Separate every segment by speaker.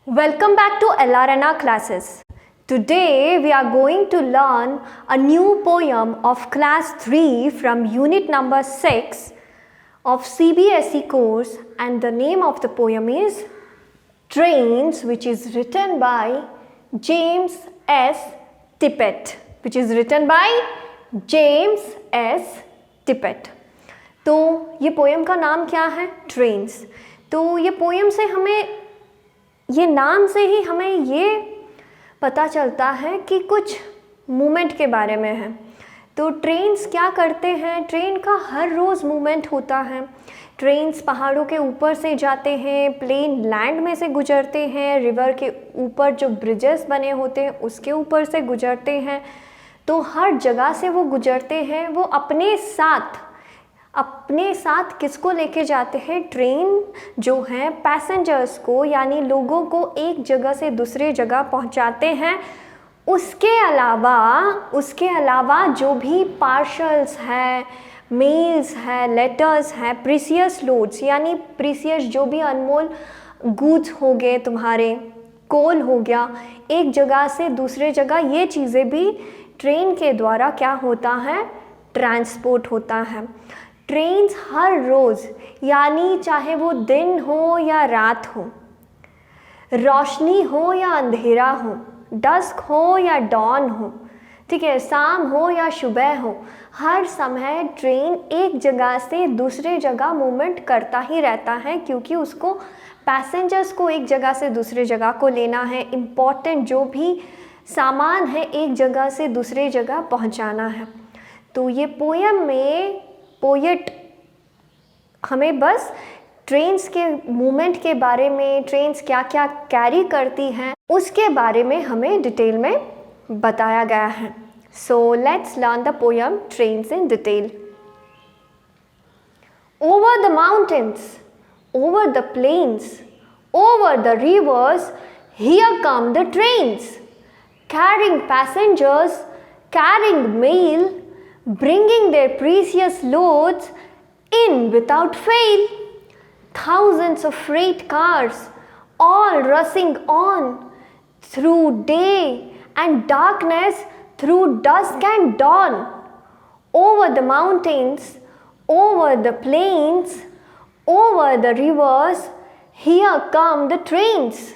Speaker 1: Welcome back to LRNR classes. Today we are going to learn a new poem of class 3 from unit number 6 of CBSE course, and the name of the poem is Trains, which is written by James S. Tippett. तो ये poem का नाम क्या है? Trains. तो ये poem से हमें, ये नाम से ही हमें ये पता चलता है कि कुछ मूवमेंट के बारे में है. तो ट्रेन्स क्या करते हैं? ट्रेन का हर रोज़ मूवमेंट होता है. ट्रेन्स पहाड़ों के ऊपर से जाते हैं, प्लेन लैंड में से गुजरते हैं, रिवर के ऊपर जो ब्रिजेस बने होते हैं उसके ऊपर से गुजरते हैं. तो हर जगह से वो गुजरते हैं. वो अपने साथ किसको लेके जाते हैं? ट्रेन जो है पैसेंजर्स को, यानी लोगों को एक जगह से दूसरे जगह पहुंचाते हैं. उसके अलावा जो भी पार्सल्स है, मेल्स है, लेटर्स है, प्रीसियस लोड्स, यानी प्रीसियस जो भी अनमोल गुड्स हो गए, तुम्हारे कोल हो गया, एक जगह से दूसरे जगह, ये चीज़ें भी ट्रेन के द्वारा क्या होता है? ट्रांसपोर्ट होता है. ट्रेन्स हर रोज़, यानी चाहे वो दिन हो या रात हो, रोशनी हो या अंधेरा हो, डस्क हो या डॉन हो, ठीक है, शाम हो या सुबह हो, हर समय ट्रेन एक जगह से दूसरे जगह मूवमेंट करता ही रहता है, क्योंकि उसको पैसेंजर्स को एक जगह से दूसरे जगह को लेना है. इम्पॉर्टेंट जो भी सामान है एक जगह से दूसरे जगह पहुंचाना है. तो ये पोएम में पोएट हमें बस ट्रेन्स के मूवमेंट के बारे में, ट्रेन्स क्या क्या कैरी करती हैं, उसके बारे में हमें डिटेल में बताया गया है. So let's learn the poem trains in detail. Over the mountains, over the plains, over the rivers, here come the trains, carrying passengers, carrying mail, bringing their precious loads in without fail. Thousands of freight cars, all rushing on through day and darkness, through dusk and dawn. Over the mountains, over the plains, over the rivers, here come the trains.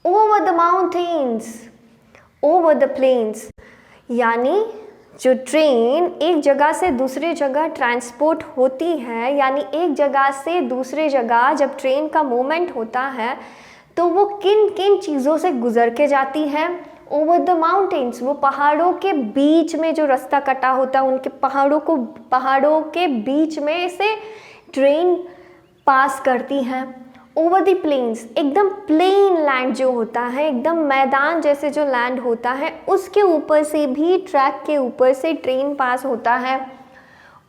Speaker 1: Over the mountains, over the plains, यानी जो train एक जगह से दूसरे जगह transport होती है, यानी एक जगह से दूसरे जगह जब ट्रेन का मूवमेंट होता है तो वो किन किन चीज़ों से गुजर के जाती है? ओवर द माउंटेन्स, वो पहाड़ों के बीच में जो रास्ता कटा होता है, उनके पहाड़ों के बीच में से ट्रेन पास करती है. ओवर द प्लेन्स, एकदम प्लेन लैंड जो होता है, एकदम मैदान जैसे जो लैंड होता है, उसके ऊपर से भी, ट्रैक के ऊपर से ट्रेन पास होता है.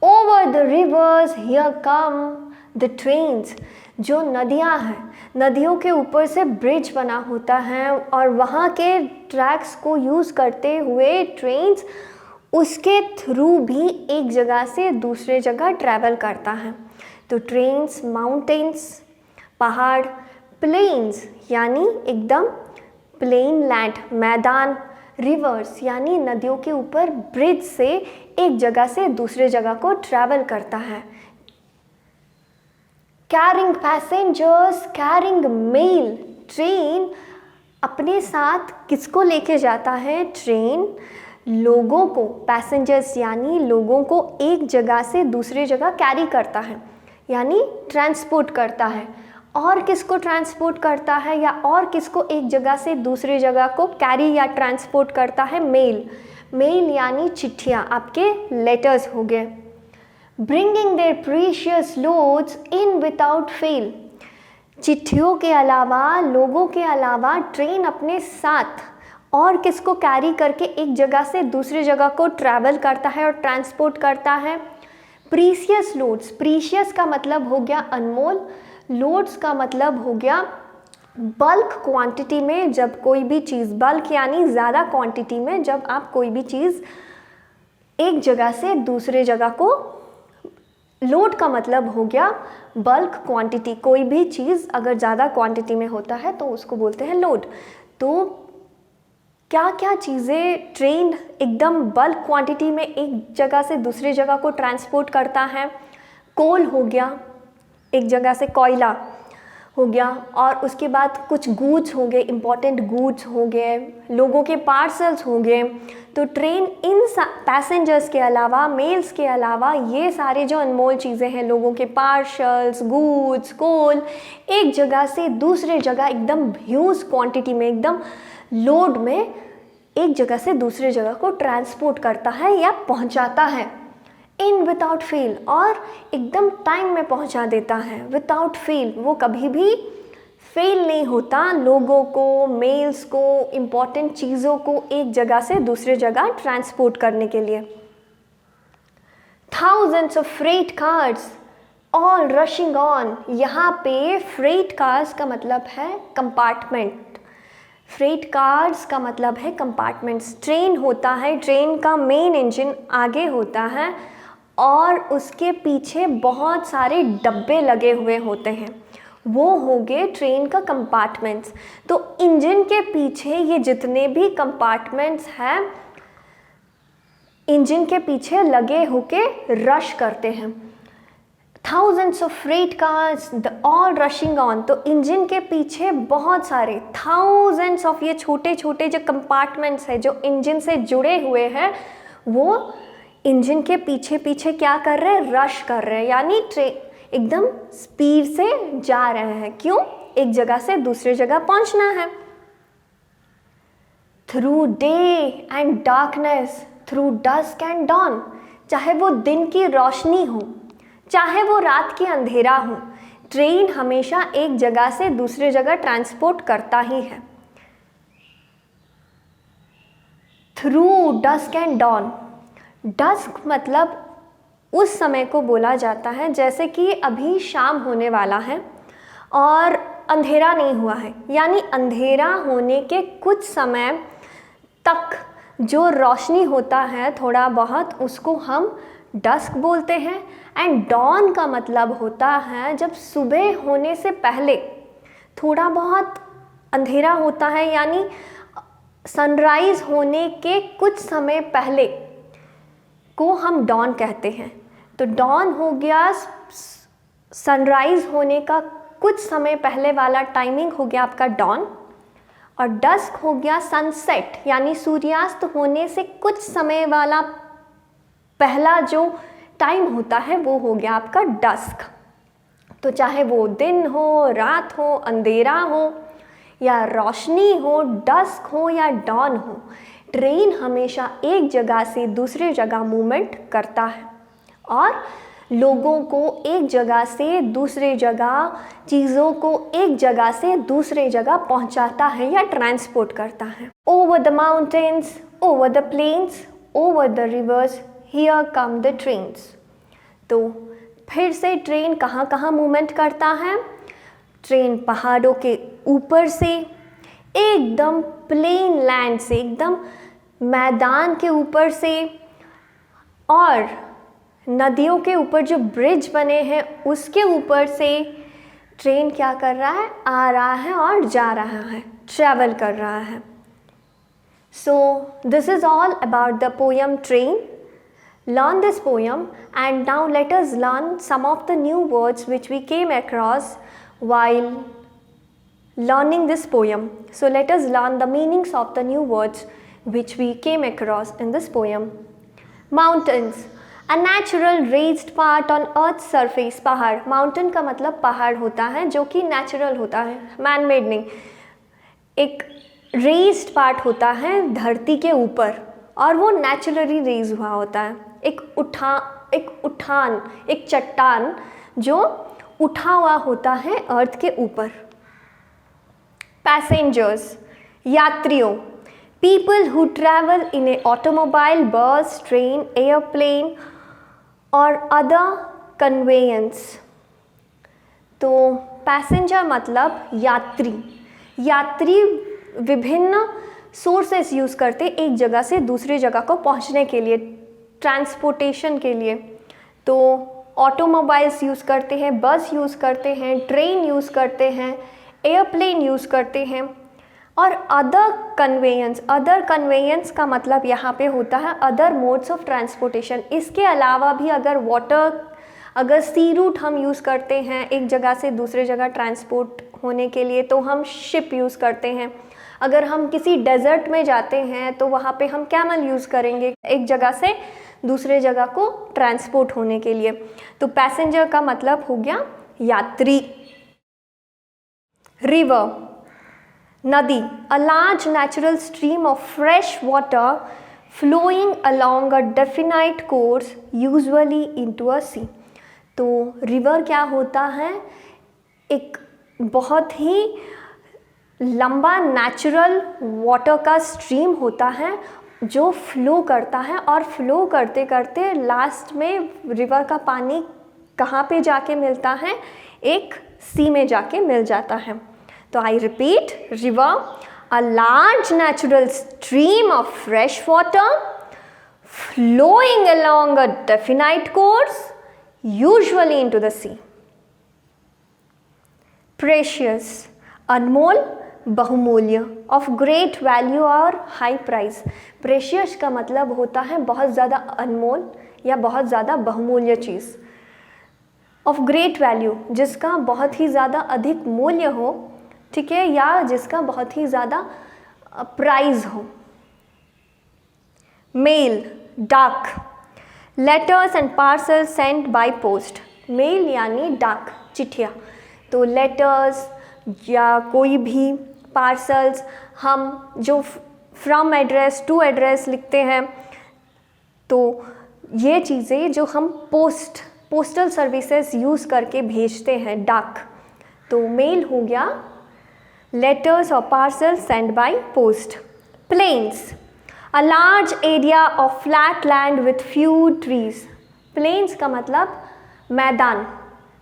Speaker 1: Over the rivers, here come the trains, जो नदियाँ हैं, नदियों के ऊपर से ब्रिज बना होता है और वहाँ के ट्रैक्स को यूज़ करते हुए ट्रेन्स उसके थ्रू भी एक जगह से दूसरे जगह ट्रैवल करता है. तो ट्रेन्स, माउंटेन्स पहाड़, प्लेन्स यानी एकदम प्लेन लैंड मैदान, रिवर्स यानी नदियों के ऊपर ब्रिज से एक जगह से दूसरे जगह को ट्रैवल करता है. Carrying passengers, carrying mail, train अपने साथ किसको लेके जाता है? ट्रेन लोगों को, पैसेंजर्स यानी लोगों को एक जगह से दूसरे जगह कैरी करता है, यानी ट्रांसपोर्ट करता है. और किसको ट्रांसपोर्ट करता है या और किसको एक जगह से दूसरी जगह को कैरी या ट्रांसपोर्ट करता है? मेल यानी चिट्ठियाँ, आपके लेटर्स हो गए. Bringing their precious loads in without fail, चिट्ठियों के अलावा, लोगों के अलावा ट्रेन अपने साथ और किसको कैरी करके एक जगह से दूसरी जगह को ट्रैवल करता है और ट्रांसपोर्ट करता है? प्रीशियस लोड्स, प्रीशियस का मतलब हो गया अनमोल, लोड्स का मतलब हो गया बल्क क्वांटिटी में, जब कोई भी चीज़, बल्क यानी ज़्यादा क्वांटिटी में जब आप कोई भी चीज़ एक जगह से दूसरे जगह को लोड का मतलब हो गया बल्क क्वांटिटी, कोई भी चीज़ अगर ज़्यादा क्वांटिटी में होता है तो उसको बोलते हैं लोड। तो क्या क्या चीज़ें ट्रेन एकदम बल्क क्वांटिटी में एक जगह से दूसरी जगह को ट्रांसपोर्ट करता है? कोल हो गया, एक जगह से कोयला हो गया, और उसके बाद कुछ गूड्स हो गए, इम्पॉर्टेंट गूड्स हो गए, लोगों के पार्सल्स हो गए। तो ट्रेन इन पैसेंजर्स के अलावा, मेल्स के अलावा, ये सारे जो अनमोल चीज़ें हैं, लोगों के पार्सल्स, गूड्स, कोल, एक जगह से दूसरे जगह एकदम ह्यूज क्वांटिटी में, एकदम लोड में एक जगह से दूसरे जगह को ट्रांसपोर्ट करता है या पहुंचाता है इन विदाउट फेल, और एकदम टाइम में पहुंचा देता है विदाउट फेल। वो कभी भी फेल नहीं होता लोगों को, मेल्स को, इम्पॉर्टेंट चीज़ों को एक जगह से दूसरे जगह ट्रांसपोर्ट करने के लिए। Thousands of freight cars all rushing on. यहाँ पे फ्रेट कार्स का मतलब है कंपार्टमेंट, फ्रेट कार्स का मतलब है कंपार्टमेंट्स। ट्रेन होता है, ट्रेन का मेन इंजन आगे होता है और उसके पीछे बहुत सारे डब्बे लगे हुए होते हैं, वो हो गए ट्रेन का कंपार्टमेंट्स। तो इंजन के पीछे ये जितने भी कंपार्टमेंट्स हैं, इंजन के पीछे लगे होके रश करते हैं। Thousands of freight cars all rushing on. तो इंजन के पीछे बहुत सारे थाउजेंड्स ऑफ ये छोटे छोटे जो कंपार्टमेंट्स हैं जो इंजन से जुड़े हुए हैं, वो इंजन के पीछे पीछे क्या कर रहे हैं? रश कर रहे हैं, यानी ट्रेन एकदम स्पीड से जा रहे हैं। क्यों? एक जगह से दूसरी जगह पहुंचना है। Through day and darkness, through dusk and dawn. चाहे वो दिन की रोशनी हो, चाहे वो रात की अंधेरा हो, ट्रेन हमेशा एक जगह से दूसरी जगह ट्रांसपोर्ट करता ही है। Through dusk and dawn. Dusk मतलब उस समय को बोला जाता है जैसे कि अभी शाम होने वाला है और अंधेरा नहीं हुआ है, यानी अंधेरा होने के कुछ समय तक जो रोशनी होता है थोड़ा बहुत, उसको हम डस्क बोलते हैं। एंड डॉन का मतलब होता है जब सुबह होने से पहले थोड़ा बहुत अंधेरा होता है, यानी सनराइज होने के कुछ समय पहले को हम डॉन कहते हैं। तो डॉन हो गया सनराइज होने का कुछ समय पहले वाला टाइमिंग हो गया आपका डॉन, और डस्क हो गया सनसेट, यानी सूर्यास्त होने से कुछ समय वाला पहला जो टाइम होता है वो हो गया आपका डस्क। तो चाहे वो दिन हो, रात हो, अंधेरा हो या रोशनी हो, डस्क हो या डॉन हो, ट्रेन हमेशा एक जगह से दूसरी जगह मूवमेंट करता है और लोगों को एक जगह से दूसरी जगह, चीज़ों को एक जगह से दूसरे जगह पहुंचाता है या ट्रांसपोर्ट करता है। Over the mountains, over the plains, over the rivers, here come the trains. तो फिर से ट्रेन कहाँ कहाँ मूवमेंट करता है? ट्रेन पहाड़ों के ऊपर से, एकदम प्लेन लैंड से, एकदम मैदान के ऊपर से, और नदियों के ऊपर जो ब्रिज बने हैं उसके ऊपर से ट्रेन क्या कर रहा है? आ रहा है और जा रहा है, ट्रैवल कर रहा है। So this is all about the poem train. Learn this poem, and now let us learn some of the new words which we came across while learning this poem. So let us learn the meanings of the new words which we came across in this poem. Mountains, a natural raised part on earth's surface. पहाड़, mountain का मतलब पहाड़ होता है जो कि natural होता है, man made नहीं। एक raised part होता है धरती के ऊपर और वो नेचुरली रेज हुआ होता है। एक उठान, एक चट्टान जो उठा हुआ होता है अर्थ के ऊपर। पैसेंजर्स, यात्रियों, people who travel in A automobile, बस, ट्रेन, एयरप्लेन और अदर कन्वेयंस। तो पैसेंजर मतलब यात्री। यात्री विभिन्न सोर्सेस यूज़ करते एक जगह से दूसरी जगह को पहुंचने के लिए, ट्रांसपोर्टेशन के लिए। तो ऑटोमोबाइल्स यूज़ करते हैं, बस यूज़ करते हैं, ट्रेन यूज़ करते हैं, एयरप्लेन यूज़ करते हैं। और अदर कन्वेयंस का मतलब यहाँ पे होता है अदर मोड्स ऑफ ट्रांसपोर्टेशन। इसके अलावा भी अगर सी रूट हम यूज़ करते हैं एक जगह से दूसरे जगह ट्रांसपोर्ट होने के लिए, तो हम शिप यूज़ करते हैं। अगर हम किसी डेजर्ट में जाते हैं तो वहाँ पे हम कैमल यूज़ करेंगे एक जगह से दूसरे जगह को ट्रांसपोर्ट होने के लिए। तो पैसेंजर का मतलब हो गया यात्री। रिवर, नदी, a large natural stream of fresh water flowing along a definite course usually into a sea। तो रिवर क्या होता है? एक बहुत ही लंबा नेचुरल वाटर का स्ट्रीम होता है जो फ्लो करता है, और फ्लो करते करते लास्ट में रिवर का पानी कहाँ पे जाके मिलता है? एक सी में जाके मिल जाता है। तो I repeat, river, a large natural stream of fresh water flowing along a definite course usually into the sea। Precious, अनमोल, बहुमूल्य, ऑफ ग्रेट वैल्यू और हाई प्राइस। प्रेशियस का मतलब होता है बहुत ज़्यादा अनमोल या बहुत ज़्यादा बहुमूल्य चीज़। ऑफ ग्रेट वैल्यू, जिसका बहुत ही ज़्यादा अधिक मूल्य हो, ठीक है, या जिसका बहुत ही ज़्यादा प्राइस हो। मेल, डाक, letters and parcel send by post. Mail यानी डाक, चिट्ठियाँ। तो लेटर्स या कोई भी पार्सल्स हम जो फ्रॉम एड्रेस टू एड्रेस लिखते हैं, तो ये चीज़ें जो हम पोस्टल सर्विसेज यूज़ करके भेजते हैं, डाक। तो मेल हो गया लेटर्स और parcel send by post. Plains, a large area of flat land with few trees. Plains का मतलब मैदान,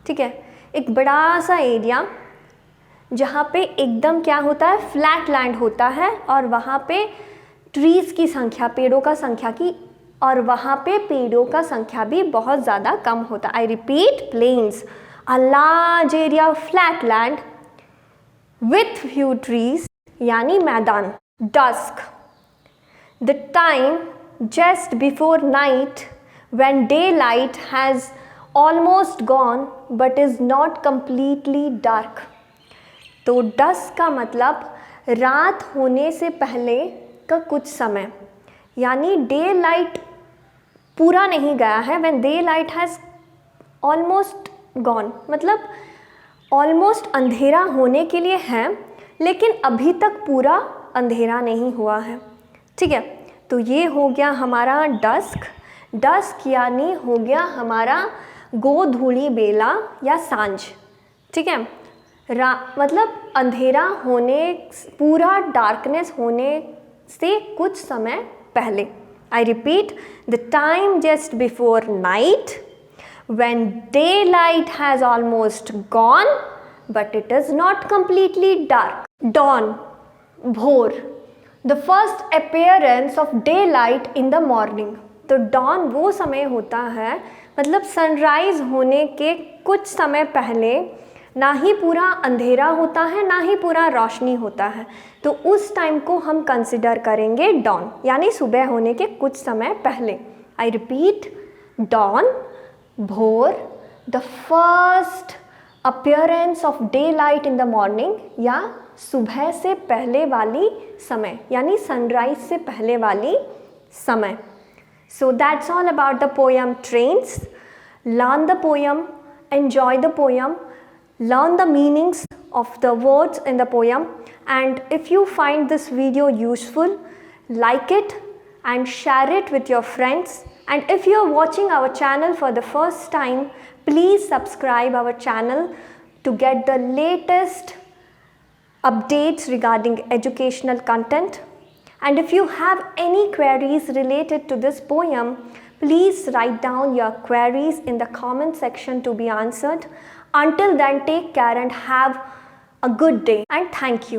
Speaker 1: ठीक है, एक बड़ा सा एरिया जहाँ पे एकदम क्या होता है? फ्लैट लैंड होता है, और वहाँ पे ट्रीज़ की संख्या, पेड़ों का संख्या की, और वहाँ पे पेड़ों का संख्या भी बहुत ज़्यादा कम होता है। I repeat, plains, a large area of flat land with few trees यानी मैदान। Dusk, the time just before night when daylight has almost gone but is not completely dark। तो डस्क का मतलब रात होने से पहले का कुछ समय, यानी डे लाइट पूरा नहीं गया है। When day light has almost gone, मतलब ऑलमोस्ट अंधेरा होने के लिए है, लेकिन अभी तक पूरा अंधेरा नहीं हुआ है, ठीक है। तो ये हो गया हमारा डस्क। डस्क यानी हो गया हमारा गोधूली बेला या सांझ, ठीक है। मतलब अंधेरा होने, पूरा डार्कनेस होने से कुछ समय पहले। I repeat, the time just before night when daylight has almost gone but it is not completely dark। Dawn, भोर, the first appearance of daylight in the morning। तो dawn वो समय होता है, मतलब सनराइज होने के कुछ समय पहले ना ही पूरा अंधेरा होता है ना ही पूरा रोशनी होता है, तो उस टाइम को हम कंसिडर करेंगे dawn, यानी सुबह होने के कुछ समय पहले। आई रिपीट, dawn, भोर, the first appearance of day light in the morning, या सुबह से पहले वाली समय, यानी सनराइज से पहले वाली समय। So that's all about the poem trains. Learn the poem, enjoy the poem, learn the meanings of the words in the poem, and if you find this video useful, like it and share it with your friends. And if you are watching our channel for the first time, please subscribe our channel to get the latest updates regarding educational content. And if you have any queries related to this poem, please write down your queries in the comment section to be answered. Until then, take care and have a good day, and thank you.